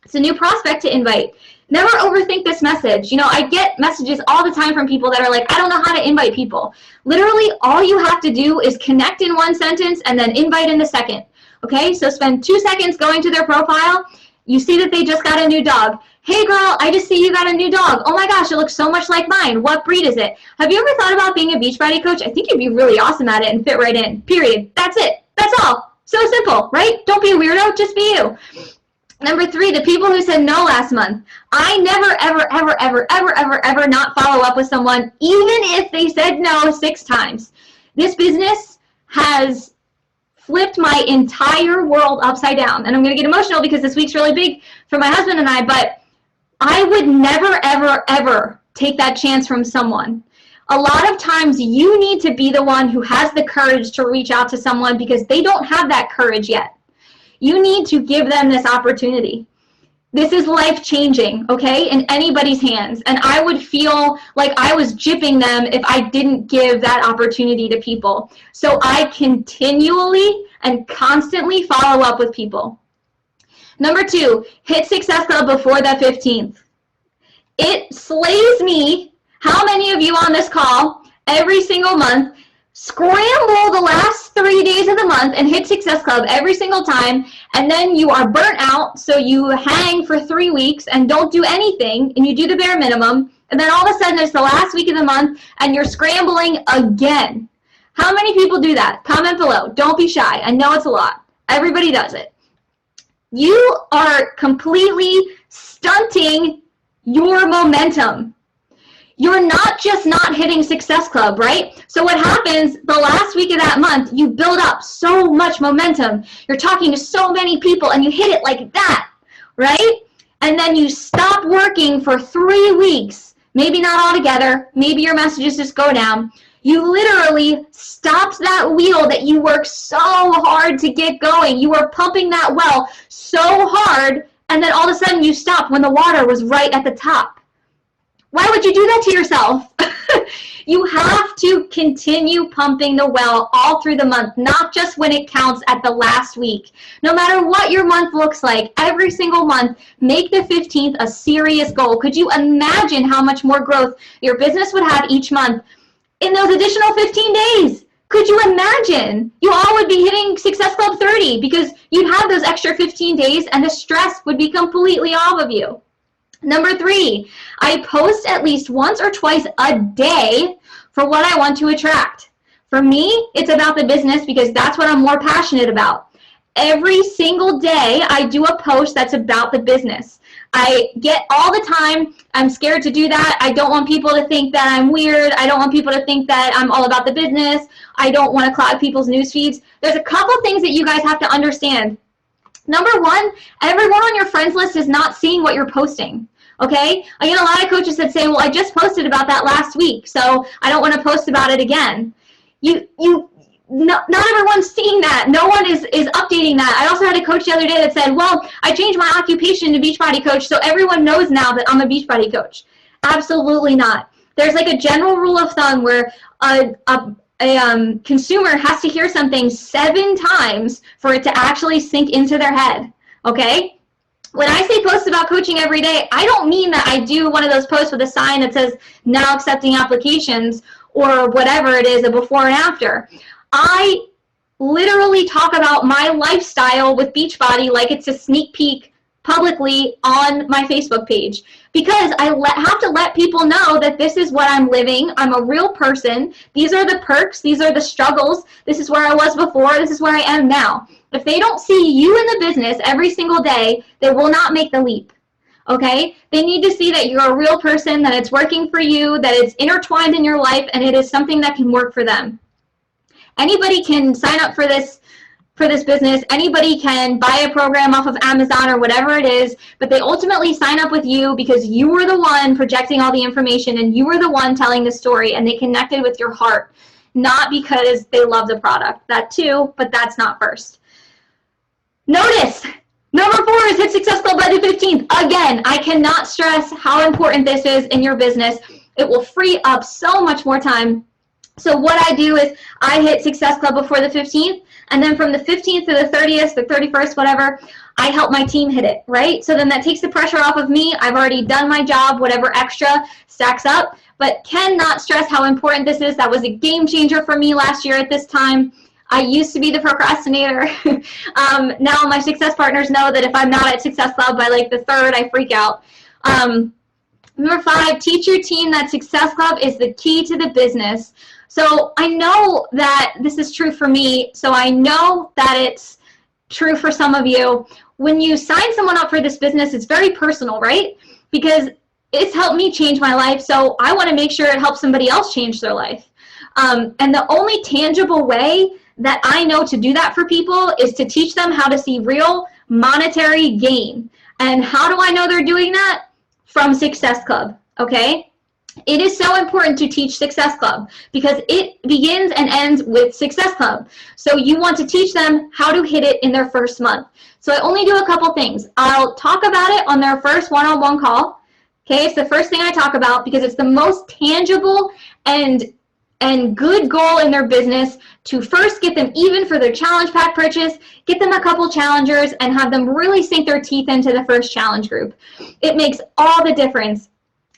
It's a new prospect to invite. Never overthink this message. You know, I get messages all the time from people that are like, I don't know how to invite people. Literally, all you have to do is connect in 1 sentence and then invite in the second. Okay, so spend 2 seconds going to their profile. You see that they just got a new dog. Hey girl, I just see you got a new dog. Oh my gosh, it looks so much like mine. What breed is it? Have you ever thought about being a Beachbody coach? I think you'd be really awesome at it and fit right in, period. That's it. That's all. So simple, right? Don't be a weirdo, just be you. Number 3, the people who said no last month. I never, ever, ever, ever, ever, ever, ever not follow up with someone, even if they said no 6 times. This business has flipped my entire world upside down. And I'm going to get emotional because this week's really big for my husband and I, but I would never, ever, ever take that chance from someone. A lot of times you need to be the one who has the courage to reach out to someone because they don't have that courage yet. You need to give them this opportunity. This is life-changing, okay, in anybody's hands. And I would feel like I was gypping them if I didn't give that opportunity to people. So I continually and constantly follow up with people. Number 2, hit Success Club before the 15th. It slays me how many of you on this call every single month scramble the last 3 days of the month and hit Success Club every single time, and then you are burnt out, so you hang for 3 weeks and don't do anything, and you do the bare minimum, and then all of a sudden it's the last week of the month and you're scrambling again. How many people do that? Comment below. Don't be shy. I know it's a lot. Everybody does it. You are completely stunting your momentum. You're not just not hitting Success Club, right? So what happens the last week of that month, you build up so much momentum. You're talking to so many people and you hit it like that, right? And then you stop working for 3 weeks. Maybe not all together. Maybe your messages just go down. You literally stopped that wheel that you worked so hard to get going. You were pumping that well so hard, and then all of a sudden you stopped when the water was right at the top. Why would you do that to yourself? You have to continue pumping the well all through the month, not just when it counts at the last week. No matter what your month looks like, every single month, make the 15th a serious goal. Could you imagine how much more growth your business would have each month in those additional 15 days? Could you imagine? You all would be hitting Success Club 30 because you'd have those extra 15 days and the stress would be completely off of you. Number 3, I post at least once or twice a day for what I want to attract. For me, it's about the business because that's what I'm more passionate about. Every single day, I do a post that's about the business. I get all the time, I'm scared to do that. I don't want people to think that I'm weird. I don't want people to think that I'm all about the business. I don't want to clog people's news feeds. There's a couple things that you guys have to understand. Number 1, everyone on your friends list is not seeing what you're posting. Okay? I get a lot of coaches that say, well, I just posted about that last week, so I don't want to post about it again. Not everyone's seeing that. No one is updating that. I also had a coach the other day that said, well, I changed my occupation to Beachbody coach, so everyone knows now that I'm a Beachbody coach. Absolutely not. There's like a general rule of thumb where a consumer has to hear something 7 times for it to actually sink into their head. Okay? When I say post about coaching every day, I don't mean that I do one of those posts with a sign that says now accepting applications or whatever it is, a before and after. I literally talk about my lifestyle with Beachbody like it's a sneak peek publicly on my Facebook page because I have to let people know that this is what I'm living. I'm a real person. These are the perks. These are the struggles. This is where I was before. This is where I am now. If they don't see you in the business every single day, they will not make the leap. Okay? They need to see that you're a real person, that it's working for you, that it's intertwined in your life, and it is something that can work for them. Anybody can sign up for this business. Anybody can buy a program off of Amazon or whatever it is, but they ultimately sign up with you because you were the one projecting all the information and you were the one telling the story, and they connected with your heart, not because they love the product. That too, but that's not first. Notice, number 4 is hit Success Club by the 15th. Again, I cannot stress how important this is in your business. It will free up so much more time. So what I do is I hit Success Club before the 15th, and then from the 15th to the 30th, the 31st, whatever, I help my team hit it, right? So then that takes the pressure off of me. I've already done my job, whatever extra stacks up, but cannot stress how important this is. That was a game changer for me last year at this time. I used to be the procrastinator. Now my success partners know that if I'm not at Success Club by like the 3rd, I freak out. Number 5, teach your team that Success Club is the key to the business. So I know that this is true for me, so I know that it's true for some of you. When you sign someone up for this business, it's very personal, right? Because it's helped me change my life, so I want to make sure it helps somebody else change their life. And the only tangible way that I know to do that for people is to teach them how to see real monetary gain. And how do I know they're doing that? From Success Club, okay? It is so important to teach Success Club because it begins and ends with Success Club. So you want to teach them how to hit it in their first month. So I only do a couple things. I'll talk about it on their first one-on-one call. Okay, it's the first thing I talk about because it's the most tangible and good goal in their business to first get them even for their challenge pack purchase, get them a couple challengers, and have them really sink their teeth into the first challenge group. It makes all the difference.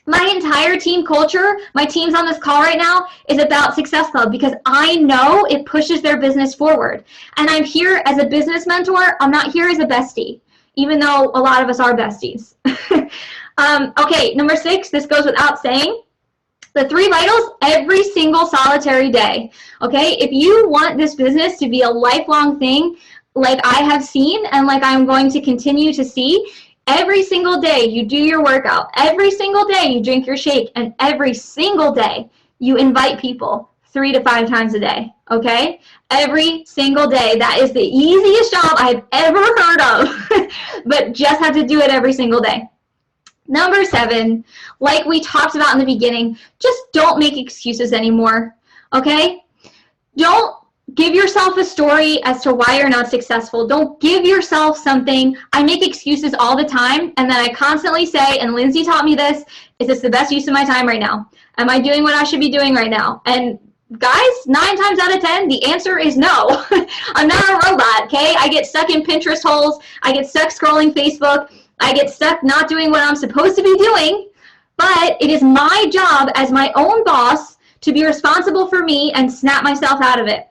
My entire team culture, my teams on this call right now, is about Success Club because I know it pushes their business forward. And I'm here as a business mentor. I'm not here as a bestie, even though a lot of us are besties. Okay, number 6, this goes without saying. The 3 vitals every single solitary day. Okay, if you want this business to be a lifelong thing, like I have seen and like I'm going to continue to see, every single day you do your workout, every single day you drink your shake, and every single day you invite people 3 to 5 times a day, okay? Every single day. That is the easiest job I've ever heard of, but just have to do it every single day. Number 7, like we talked about in the beginning, just don't make excuses anymore, okay? Don't give yourself a story as to why you're not successful. Don't give yourself something. I make excuses all the time, and then I constantly say, and Lindsay taught me this, is this the best use of my time right now? Am I doing what I should be doing right now? And guys, 9 times out of 10, the answer is no. I'm not a robot, okay? I get stuck in Pinterest holes. I get stuck scrolling Facebook. I get stuck not doing what I'm supposed to be doing, but it is my job as my own boss to be responsible for me and snap myself out of it.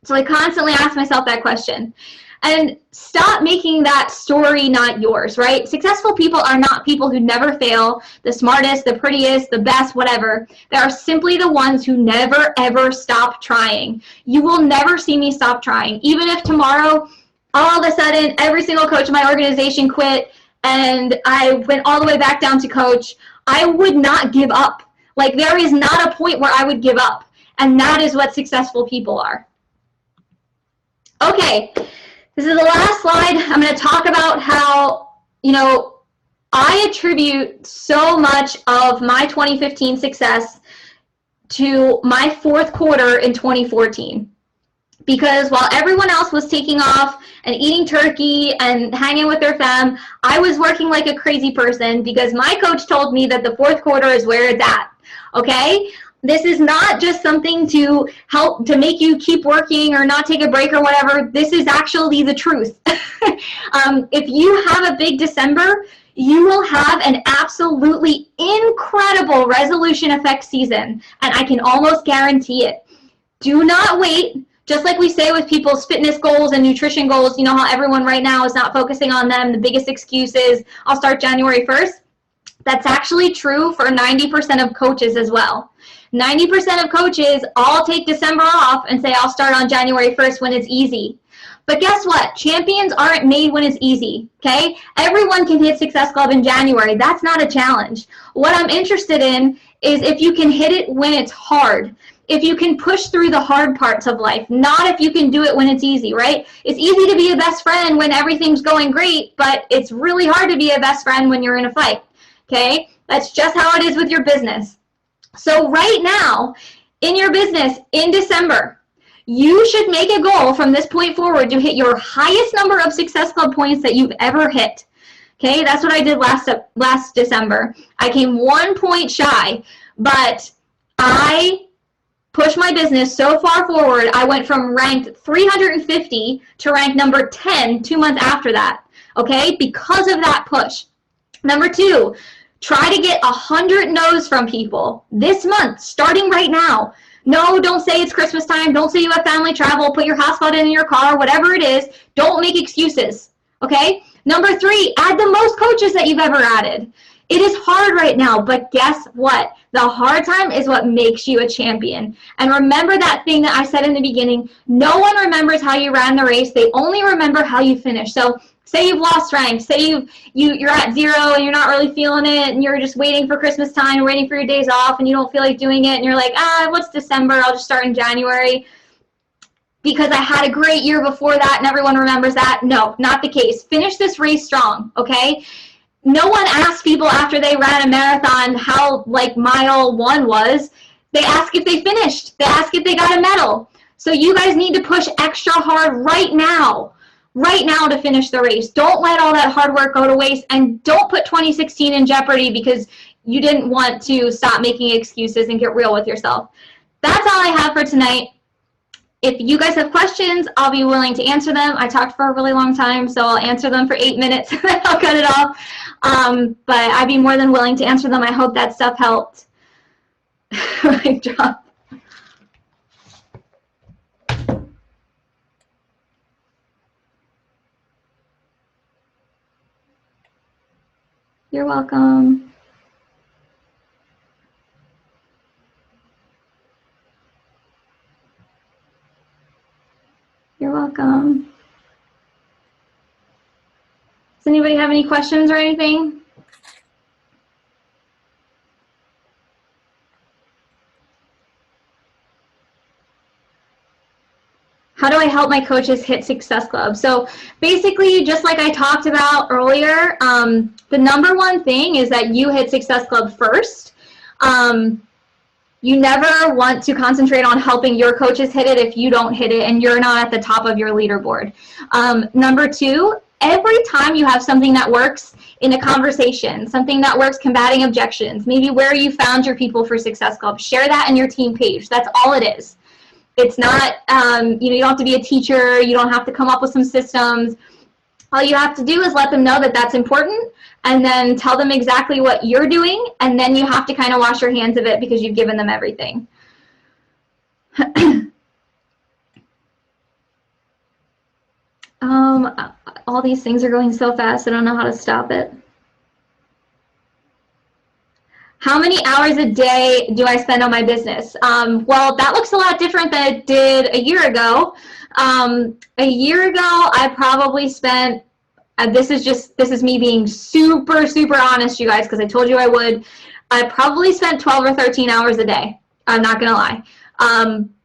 So I constantly ask myself that question. And stop making that story not yours, right? Successful people are not people who never fail, the smartest, the prettiest, the best, whatever. They are simply the ones who never, ever stop trying. You will never see me stop trying. Even if tomorrow, all of a sudden, every single coach in my organization quit and I went all the way back down to coach, I would not give up. Like, there is not a point where I would give up. And that is what successful people are. Okay, this is the last slide. I'm going to talk about how, I attribute so much of my 2015 success to my 4th quarter in 2014. Because while everyone else was taking off and eating turkey and hanging with their fam, I was working like a crazy person because my coach told me that the 4th quarter is where it's at, okay? This is not just something to help to make you keep working or not take a break or whatever. This is actually the truth. If you have a big December, you will have an absolutely incredible resolution effect season, and I can almost guarantee it. Do not wait. Just like we say with people's fitness goals and nutrition goals, you know how everyone right now is not focusing on them. The biggest excuse is, I'll start January 1st. That's actually true for 90% of coaches as well. 90% of coaches all take December off and say, I'll start on January 1st when it's easy. But guess what? Champions aren't made when it's easy, okay? Everyone can hit Success Club in January. That's not a challenge. What I'm interested in is if you can hit it when it's hard. If you can push through the hard parts of life, not if you can do it when it's easy, right? It's easy to be a best friend when everything's going great, but it's really hard to be a best friend when you're in a fight, okay? That's just how it is with your business. So right now, in your business, in December, you should make a goal from this point forward to hit your highest number of Success Club points that you've ever hit. Okay, that's what I did last December. I came 1 point shy, but I pushed my business so far forward. I went from ranked 350 to rank number 10 2 months after that, okay, because of that push. Number 2, try to get 100 no's from people this month, starting right now. No, don't say it's Christmas time. Don't say you have family travel. Put your hotspot in your car, whatever it is. Don't make excuses, okay? Number 3, add the most coaches that you've ever added. It is hard right now, but guess what? The hard time is what makes you a champion. And remember that thing that I said in the beginning, no one remembers how you ran the race. They only remember how you finished. So say you've lost rank, say you're at 0 and you're not really feeling it and you're just waiting for Christmas time, you're waiting for your days off and you don't feel like doing it and you're like, what's December? I'll just start in January because I had a great year before that and everyone remembers that. No, not the case. Finish this race strong, okay? No one asked people after they ran a marathon how like mile 1 was. They ask if they finished. They ask if they got a medal. So you guys need to push extra hard right now to finish the race. Don't let all that hard work go to waste, and don't put 2016 in jeopardy because you didn't want to stop making excuses and get real with yourself. That's all I have for tonight. If you guys have questions, I'll be willing to answer them. I talked for a really long time, so I'll answer them for 8 minutes and then I'll cut it off. But I'd be more than willing to answer them. I hope that stuff helped. Mic drop. You're welcome. You're welcome. Does anybody have any questions or anything? How do I help my coaches hit Success Club? So basically, just like I talked about earlier, the number one thing is that you hit Success Club first. You never want to concentrate on helping your coaches hit it if you don't hit it and you're not at the top of your leaderboard. Number 2, every time you have something that works in a conversation, something that works combating objections, maybe where you found your people for Success Club, share that in your team page. That's all it is. It's not, you don't have to be a teacher. You don't have to come up with some systems. All you have to do is let them know that that's important and then tell them exactly what you're doing, and then you have to kind of wash your hands of it because you've given them everything. All these things are going so fast, I don't know how to stop it. How many hours a day do I spend on my business? Well, that looks a lot different than it did a year ago. A year ago, I probably spent, this is me being super, super honest, you guys, because I told you I would. I probably spent 12 or 13 hours a day. I'm not going to lie.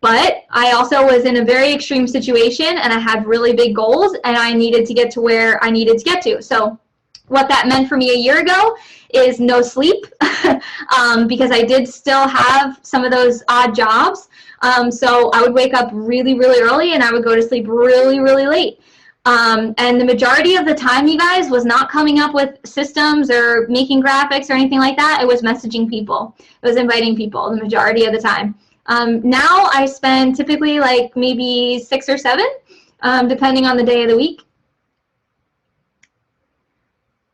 But I also was in a very extreme situation, and I had really big goals, and I needed to get to where I needed to get to. So what that meant for me a year ago is no sleep, because I did still have some of those odd jobs. So I would wake up really, really early, and I would go to sleep really, really late. And the majority of the time, you guys, was not coming up with systems or making graphics or anything like that. It was messaging people. It was inviting people the majority of the time. Now I spend typically like maybe 6 or 7, depending on the day of the week.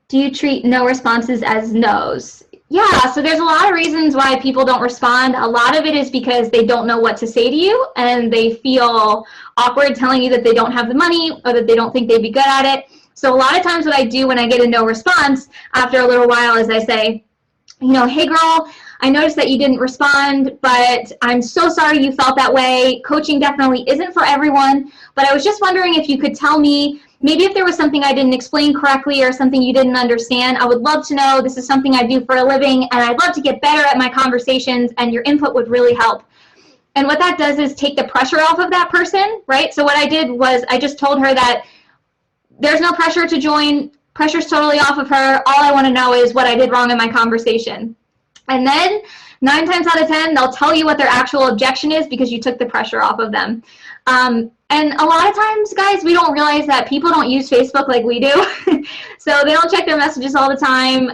Do you treat no responses as no's? Yeah, so there's a lot of reasons why people don't respond. A lot of it is because they don't know what to say to you, and they feel awkward telling you that they don't have the money or that they don't think they'd be good at it. So a lot of times what I do when I get a no response after a little while is I say, hey girl, I noticed that you didn't respond, but I'm so sorry you felt that way. Coaching definitely isn't for everyone, but I was just wondering if you could tell me maybe if there was something I didn't explain correctly or something you didn't understand. I would love to know. This is something I do for a living, and I'd love to get better at my conversations, and your input would really help. And what that does is take the pressure off of that person, right? So what I did was I just told her that there's no pressure to join. Pressure's totally off of her. All I want to know is what I did wrong in my conversation. And then 9 times out of 10, they'll tell you what their actual objection is because you took the pressure off of them. And a lot of times, guys, we don't realize that people don't use Facebook like we do. So they don't check their messages all the time,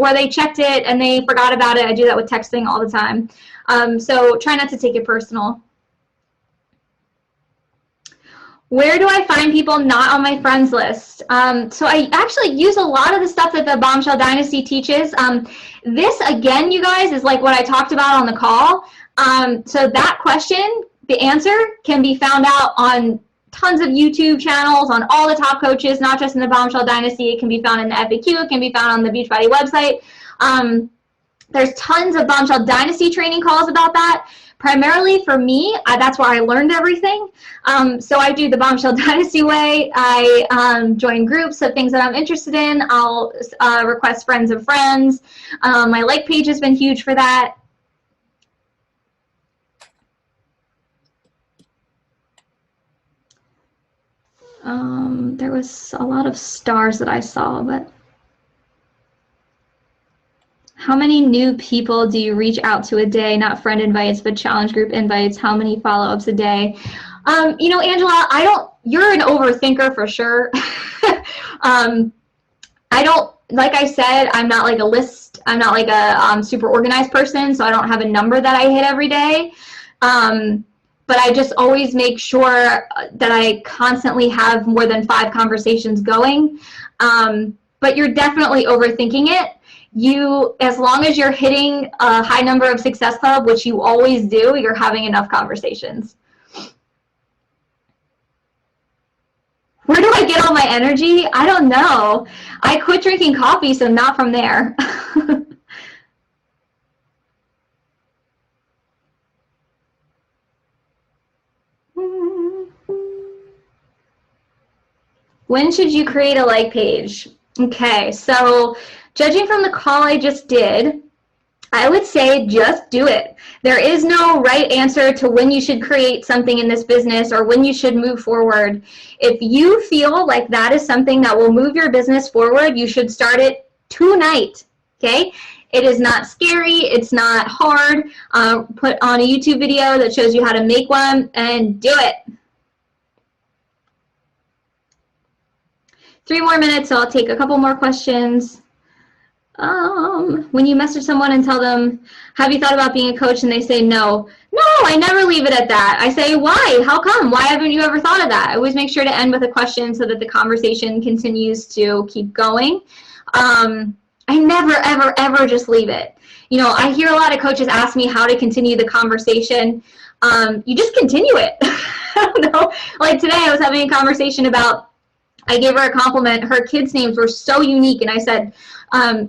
or they checked it and they forgot about it. I do that with texting all the time. So try not to take it personal. Where do I find people not on my friends list? So I actually use a lot of the stuff that the Bombshell Dynasty teaches. This, again, you guys, is like what I talked about on the call. So that question, the answer can be found out on tons of YouTube channels, on all the top coaches, not just in the Bombshell Dynasty. It can be found in the FAQ. It can be found on the Beachbody website. There's tons of Bombshell Dynasty training calls about that. Primarily for me, that's where I learned everything. So I do the Bombshell Dynasty way. I join groups of things that I'm interested in. I'll request friends of friends. My like page has been huge for that. There was a lot of stars that I saw, but how many new people do you reach out to a day? Not friend invites, but challenge group invites. How many follow-ups a day? You know, Angela, you're an overthinker for sure. Like I said, I'm not like a list. I'm not like a super organized person, so I don't have a number that I hit every day. But I just always make sure that I constantly have more than 5 conversations going. But you're definitely overthinking it. As long as you're hitting a high number of Success Club, which you always do, you're having enough conversations. Where do I get all my energy? I don't know. I quit drinking coffee, so not from there. When should you create a like page? Okay, so judging from the call I just did, I would say just do it. There is no right answer to when you should create something in this business or when you should move forward. If you feel like that is something that will move your business forward, you should start it tonight, okay? It is not scary, it's not hard. Put on a YouTube video that shows you how to make one and do it. 3 more minutes, so I'll take a couple more questions. When you message someone and tell them, have you thought about being a coach, and they say no. No, I never leave it at that. I say, why? How come? Why haven't you ever thought of that? I always make sure to end with a question so that the conversation continues to keep going. I never, ever, ever just leave it. You know, I hear a lot of coaches ask me how to continue the conversation. You just continue it. I don't know. Like today I was having a conversation about, I gave her a compliment. Her kids' names were so unique, and I said,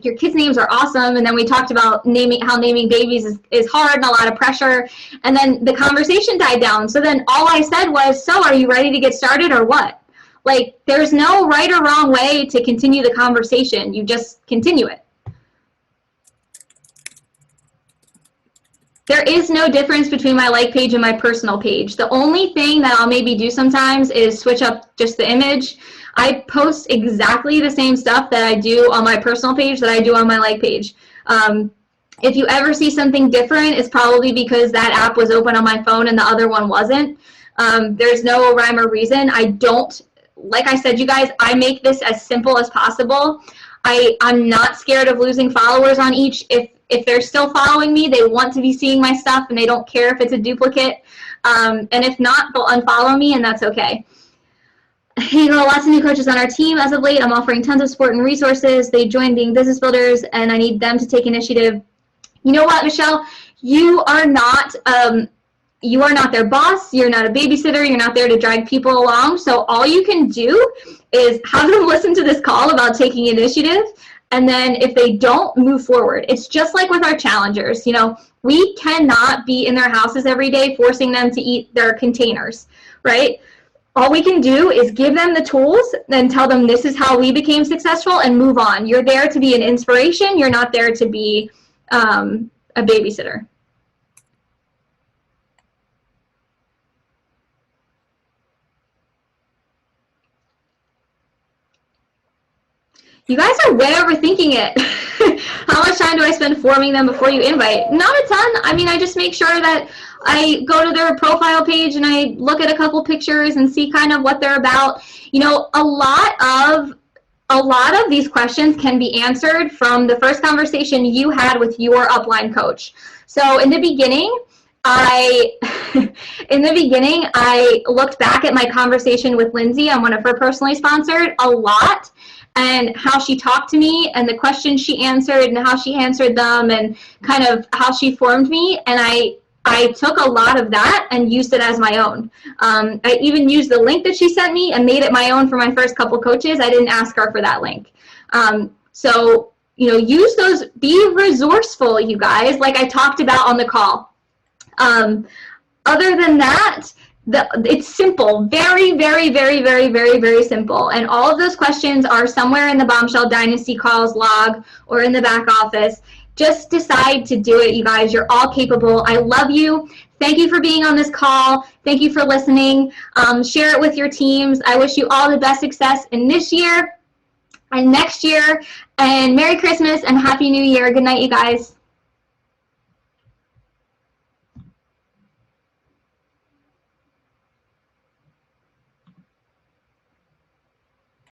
your kids' names are awesome. And then we talked about how naming babies is hard and a lot of pressure. And then the conversation died down. So then all I said was, so are you ready to get started or what? Like, there's no right or wrong way to continue the conversation. You just continue it. There is no difference between my like page and my personal page. The only thing that I'll maybe do sometimes is switch up just the image. I post exactly the same stuff that I do on my personal page that I do on my like page. If you ever see something different, it's probably because that app was open on my phone and the other one wasn't. There's no rhyme or reason. Like I said, you guys, I make this as simple as possible. I'm not scared of losing followers on each. If they're still following me, they want to be seeing my stuff and they don't care if it's a duplicate. And if not, they'll unfollow me, and that's okay. You know, lots of new coaches on our team as of late. I'm offering tons of support and resources. They join being business builders, and I need them to take initiative. You know what, Michelle? You are not their boss. You're not a babysitter. You're not there to drag people along. So all you can do is have them listen to this call about taking initiative. And then if they don't, move forward. It's just like with our challengers. You know, we cannot be in their houses every day forcing them to eat their containers, right? All we can do is give them the tools and tell them this is how we became successful and move on. You're there to be an inspiration. You're not there to be a babysitter. You guys are way overthinking it. How much time do I spend forming them before you invite? Not a ton. I mean, I just make sure that I go to their profile page and I look at a couple pictures and see kind of what they're about. You know, a lot of these questions can be answered from the first conversation you had with your upline coach. So in the beginning, I looked back at my conversation with Lindsay on one of her personally sponsored a lot, and how she talked to me and the questions she answered and how she answered them and kind of how she formed me. And I took a lot of that and used it as my own. I even used the link that she sent me and made it my own for my first couple coaches. I didn't ask her for that link. So, you know, use those, be resourceful, you guys, like I talked about on the call. Other than that, it's simple, very, very, very, very, very, very simple. And all of those questions are somewhere in the Bombshell Dynasty calls log or in the back office. Just decide to do it, you guys. You're all capable. I love you. Thank you for being on this call. Thank you for listening. Share it with your teams. I wish you all the best success in this year and next year. And Merry Christmas and Happy New Year. Good night, you guys.